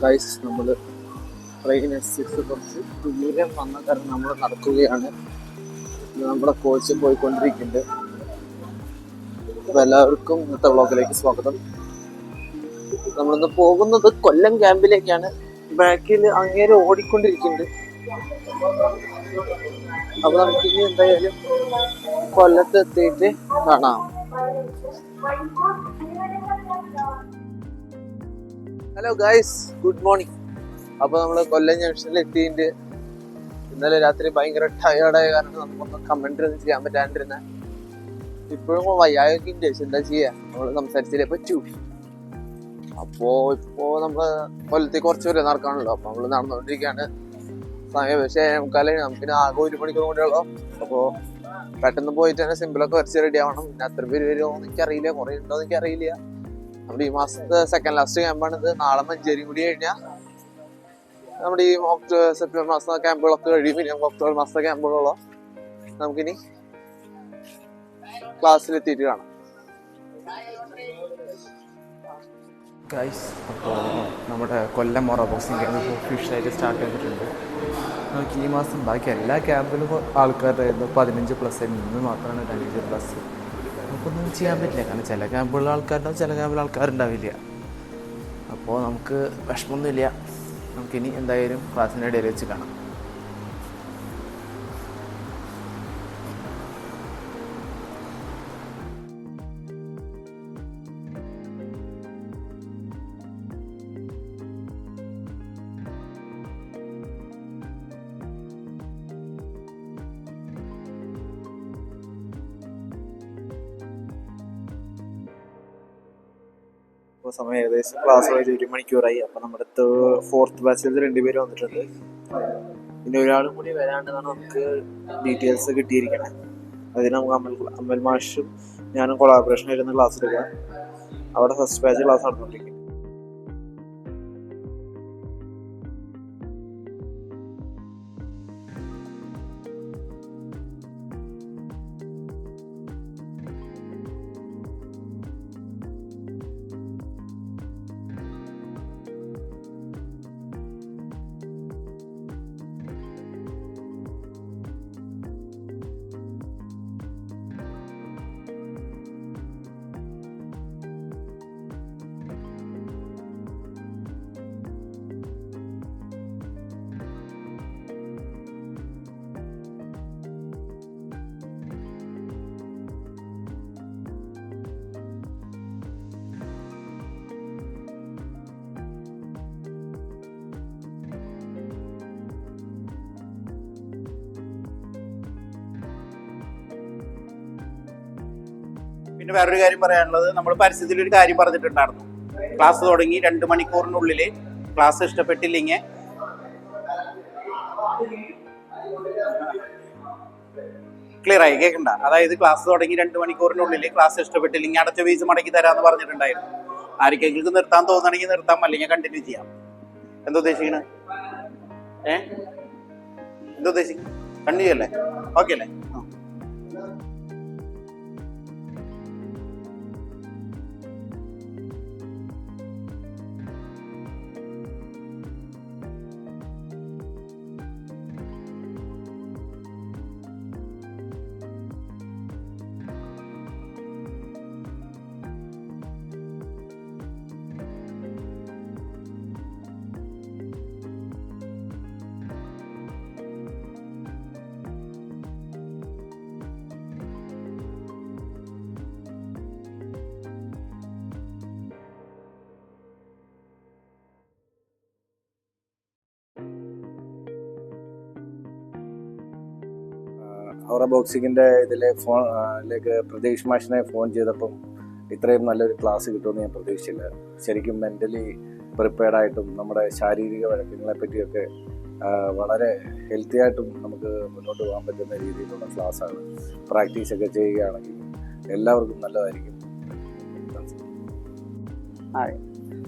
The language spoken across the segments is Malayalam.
ഗൈസ്, നമ്മൾ ട്രെയിൻ എക്സിറ്റ് കുറച്ച് ദൂരം വന്ന കാരണം നമ്മൾ നടക്കുകയാണ്. നമ്മുടെ കോച്ച് പോയിക്കൊണ്ടിരിക്കുന്നുണ്ട്. അപ്പോൾ എല്ലാവർക്കും ഇന്നത്തെ വ്ളോഗിലേക്ക് സ്വാഗതം. നമ്മളിന്ന് പോകുന്നത് കൊല്ലം ക്യാമ്പിലേക്കാണ്. ബാക്കിൽ അങ്ങേരെ ഓടിക്കൊണ്ടിരിക്കുന്നുണ്ട്. അപ്പോൾ നമുക്കിനി എന്തായാലും കൊല്ലത്ത് എത്തിയിട്ട് കാണാം. Hello guys, good morning. അപ്പോൾ നമ്മൾ കൊല്ലം ജംഗ്ഷനിൽ എത്തിയിട്ട് ഇന്നലെ രാത്രി ഭയങ്കര ടയേർഡായ കാരണം നമുക്കൊന്നും കമൻറ്റ് ഒന്നും ചെയ്യാൻ പറ്റാണ്ടിരുന്ന. ഇപ്പോഴും വയ്യായൊക്കെ എന്താ ചെയ്യാ, നമ്മൾ സംസാരിച്ചില്ലേ പറ്റൂ. അപ്പോൾ ഇപ്പോൾ നമ്മൾ കൊല്ലത്തേക്ക് കുറച്ച് വരെ നടക്കാണല്ലോ. അപ്പോൾ നമ്മൾ നടന്നുകൊണ്ടിരിക്കുകയാണ്. സമയം പക്ഷേ നമുക്കല്ലേ നമുക്കിന് ആകെ 1 മണിക്കൂർ കൂടെയുള്ളൂ. അപ്പോൾ പെട്ടെന്ന് പോയിട്ട് തന്നെ സിമ്പിളൊക്കെ വരച്ച് റെഡി ആവണം. പിന്നെ അത്ര പേര് വരുമോ എന്ന് എനിക്കറിയില്ല, കുറേ ഉണ്ടോ എന്ന് എനിക്കറിയില്ല. നമ്മുടെ ഈ മാസത്തെ സെക്കൻഡ് ലാസ്റ്റ് ക്യാമ്പാണിത്. നാളെ മഞ്ചേരി കൂടി കഴിഞ്ഞാൽ നമ്മുടെ ഈ സെപ്റ്റംബർ മാസത്തെ ക്യാമ്പുകളൊക്കെ കഴിയും. പിന്നെ ഒക്ടോബർ മാസത്തെ ക്യാമ്പുകളോ നമുക്കിനി ക്ലാസ്സിലെത്തിയിട്ട് കാണാം. ഗൈസ്, അപ്പോൾ നമ്മുടെ കൊല്ലം മൊറ ബോക്സിംഗ് ക്യാമ്പ് ഒഫീഷ്യലായിട്ട് സ്റ്റാർട്ട് ചെയ്തിട്ടുണ്ട്. നമുക്ക് ഈ മാസം ബാക്കി എല്ലാ ക്യാമ്പിലും ആൾക്കാരായിരുന്നു. 15+ ഇന്ന് മാത്രമാണ് 15+. നമുക്കൊന്നും ചെയ്യാൻ പറ്റില്ല, കാരണം ചില ക്യാമ്പുകളിൽ ആൾക്കാരുണ്ടാവും, ചില ക്യാമ്പിൽ ആൾക്കാരുണ്ടാവില്ല. അപ്പോൾ നമുക്ക് വിഷമമൊന്നുമില്ല. നമുക്കിനി എന്തായാലും ക്ലാസ്സിൻ്റെ ഇടയിൽ വെച്ച് കാണാം. ഇപ്പോൾ സമയം ഏകദേശം ക്ലാസ് കഴിഞ്ഞ് 1 മണിക്കൂറായി. അപ്പോൾ നമ്മുടെ 4th ബാച്ചിൽ 2 പേര് വന്നിട്ടുണ്ട്. പിന്നെ ഒരാളും കൂടി വരാണ്ടെന്നാണ് നമുക്ക് ഡീറ്റെയിൽസ് കിട്ടിയിരിക്കണേ. അതിന് നമുക്ക് അമൽ മാഷും ഞാനും കൊളാബറേഷൻ ആയിരുന്നു ക്ലാസ് എടുക്കുക. അവിടെ ഫസ്റ്റ് ബാച്ച് ക്ലാസ് നടന്നുകൊണ്ടിരിക്കും. പിന്നെ വേറൊരു കാര്യം പറയാനുള്ളത്, നമ്മൾ പരസ്യത്തിൽ ഒരു കാര്യം പറഞ്ഞിട്ടുണ്ടായിരുന്നു. ക്ലാസ് തുടങ്ങി 2 മണിക്കൂറിനുള്ളിൽ ക്ലാസ് ഇഷ്ടപ്പെട്ടില്ലെങ്കിൽ ക്ലിയർ ആയി കേൾക്കണ്ട. അതായത് ക്ലാസ് തുടങ്ങി 2 മണിക്കൂറിനുള്ളിൽ ക്ലാസ് ഇഷ്ടപ്പെട്ടില്ലെങ്കിൽ അടച്ച ഫീസ് മടക്കി തരാമെന്ന് പറഞ്ഞിട്ടുണ്ടായിരുന്നു. ആർക്കെങ്കിലും നിർത്താൻ തോന്നണമെങ്കിൽ നിർത്താം, അല്ലെങ്കിൽ കണ്ടിന്യൂ ചെയ്യാം. എന്താ ഉദ്ദേശിക്കണേ? എന്താ ഉദ്ദേശിക്കുന്നത്? കണ്ടിന്യൂ അല്ലേ? ഓക്കെ അല്ലേ? അവറ ബോക്സിങ്ങിൻ്റെ ഇതിലേക്ക് പ്രതീക്ഷ് മാഷിനെ ഫോൺ ചെയ്തപ്പം ഇത്രയും നല്ലൊരു ക്ലാസ് കിട്ടുമെന്ന് ഞാൻ പ്രതീക്ഷിച്ചില്ല. ശരിക്കും മെൻ്റലി പ്രിപ്പയർഡായിട്ടും നമ്മുടെ ശാരീരിക വഴക്കങ്ങളെ പറ്റിയൊക്കെ വളരെ ഹെൽത്തി ആയിട്ടും നമുക്ക് മുന്നോട്ട് പോകാൻ പറ്റുന്ന രീതിയിലുള്ള ക്ലാസ്സാണ്. പ്രാക്ടീസൊക്കെ ചെയ്യുകയാണെങ്കിൽ എല്ലാവർക്കും നല്ലതായിരിക്കും.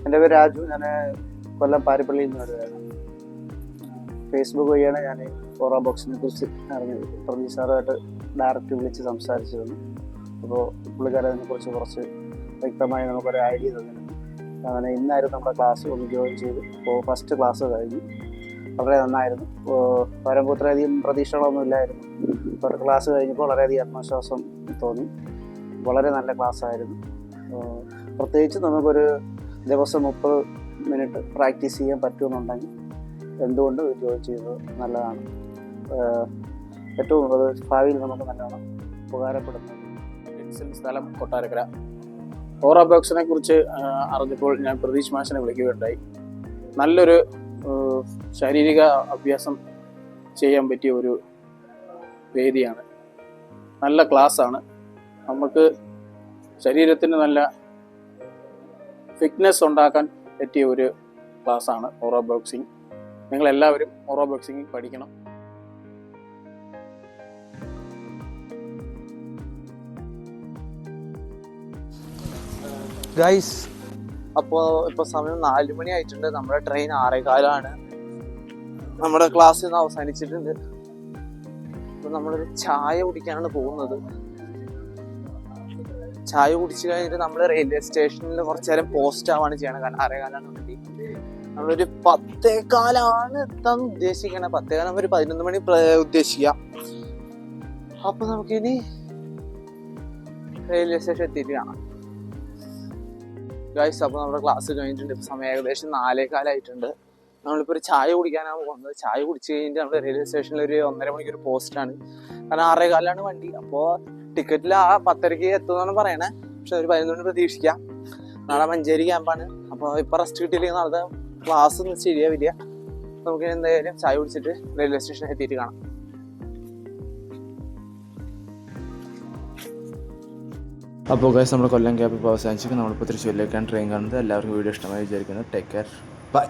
എൻ്റെ പേര് രാജു. ഞാൻ കൊല്ലം പാരിപ്പള്ളിയിൽ നിന്ന് വരുവാണ്. ഫേസ്ബുക്ക് വഴിയാണ് ഞാൻ ഫോറ ബോക്സിനെ കുറിച്ച് അറിഞ്ഞത്. പ്രതീക്ഷ് സാറുമായിട്ട് ഡയറക്റ്റ് വിളിച്ച് സംസാരിച്ചിരുന്നു. അപ്പോൾ പുള്ളിക്കാരൻ അതിനെക്കുറിച്ച് കുറച്ച് വ്യക്തമായി നമുക്കൊരു ഐഡിയ തന്നിരുന്നു. അങ്ങനെ ഇന്നായിരുന്നു നമ്മുടെ ക്ലാസ് ഒന്ന് ജോയിൻ ചെയ്തു. അപ്പോൾ ഫസ്റ്റ് ക്ലാസ് കഴിഞ്ഞു, വളരെ നന്നായിരുന്നു. വരുമ്പോൾ ഇത്രയധികം പ്രതീക്ഷകളൊന്നും ഇല്ലായിരുന്നു. ഒരു ക്ലാസ് കഴിഞ്ഞപ്പോൾ വളരെയധികം ആത്മവിശ്വാസം തോന്നി. വളരെ നല്ല ക്ലാസ്സായിരുന്നു. പ്രത്യേകിച്ച് നമുക്കൊരു ദിവസം 30 മിനിറ്റ് പ്രാക്ടീസ് ചെയ്യാൻ പറ്റുമെന്നുണ്ടെങ്കിൽ എന്തുകൊണ്ട് ജോയിൻ ചെയ്തത് നല്ലതാണ്. ഏറ്റവും അത് ഭാവിയിൽ നമുക്ക് നല്ലോണം ഉപകാരപ്പെടുന്നത്. സ്ഥലം കൊട്ടാരക്കര. ഓറ ബോക്സിനെ കുറിച്ച് അറിഞ്ഞപ്പോൾ ഞാൻ പ്രതീഷ് മാഷിനെ വിളിക്കുകയുണ്ടായി. നല്ലൊരു ശാരീരിക അഭ്യാസം ചെയ്യാൻ പറ്റിയ ഒരു വേദിയാണ്, നല്ല ക്ലാസ്സാണ്. നമുക്ക് ശരീരത്തിന് നല്ല ഫിറ്റ്നസ് ഉണ്ടാക്കാൻ പറ്റിയ ഒരു ക്ലാസ്സാണ് ഓറ ബോക്സിംഗ്. നിങ്ങളെല്ലാവരും ഓറ ബോക്സിംഗ് പഠിക്കണം. ഗൈസ്, അപ്പോൾ ഇപ്പോൾ സമയം 4 മണി ആയിട്ടുണ്ട്. നമ്മുടെ ട്രെയിൻ 6:15 നമ്മുടെ ക്ലാസ് ഇന്ന് അവസാനിച്ചിട്ടുണ്ട്. അപ്പോൾ നമ്മളൊരു ചായ കുടിക്കാനാണ് പോകുന്നത്. ചായ കുടിച്ചു കഴിഞ്ഞിട്ട് നമ്മൾ റെയിൽവേ സ്റ്റേഷനിൽ കുറച്ചു നേരം പോസ്റ്റ് ആവാണ് ചെയ്യണം. കാരണം 6:15 വേണ്ടി നമ്മളൊരു 10:15 എത്താൻ ഉദ്ദേശിക്കണം. 10:15 ഒരു 11 മണി ഉദ്ദേശിക്കാം. അപ്പൊ നമുക്കിനി റെയിൽവേ സ്റ്റേഷൻ എത്തിയിട്ട് കാണാം. ഗൈസ്, അപ്പോൾ നമ്മുടെ ക്ലാസ് കഴിഞ്ഞിട്ടുണ്ട്. ഇപ്പോൾ സമയം ഏകദേശം 4:15 ആയിട്ടുണ്ട്. നമ്മളിപ്പോൾ ഒരു ചായ കുടിക്കാനാണ് പോകുന്നത്. ചായ കുടിച്ച് കഴിഞ്ഞിട്ട് നമ്മുടെ റെയിൽവേ സ്റ്റേഷനിൽ ഒരു 1:30 മണിക്കൊരു പോസ്റ്റാണ്. കാരണം 6:15 വണ്ടി. അപ്പോൾ ടിക്കറ്റിൽ 10:30 എത്തുമെന്നാണ് പറയണേ. പക്ഷെ ഒരു 11 മണി പ്രതീക്ഷിക്കാം. നാളെ മഞ്ചേരി ക്യാമ്പാണ്. അപ്പോൾ ഇപ്പോൾ റെസ്റ്റ് കിട്ടിയില്ലെങ്കിൽ നാളത്തെ ക്ലാസ് ഒന്നും ശരിയാവില്ല. നമുക്ക് എന്തായാലും ചായ കുടിച്ചിട്ട് റെയിൽവേ സ്റ്റേഷനിൽ എത്തിയിട്ട് കാണാം. അപ്പോൾ ഗൈസ്, നമ്മൾ കൊല്ലം ക്യാബ് ഇപ്പോൾ അവസാനിച്ചിട്ട് നമ്മളിപ്പോൾ തൃശ്ശൂരിലേക്കാണ് ട്രെയിൻ കാണുന്നത്. എല്ലാവർക്കും വീഡിയോ ഇഷ്ടമായി വിചാരിക്കുന്നു. Take care, by.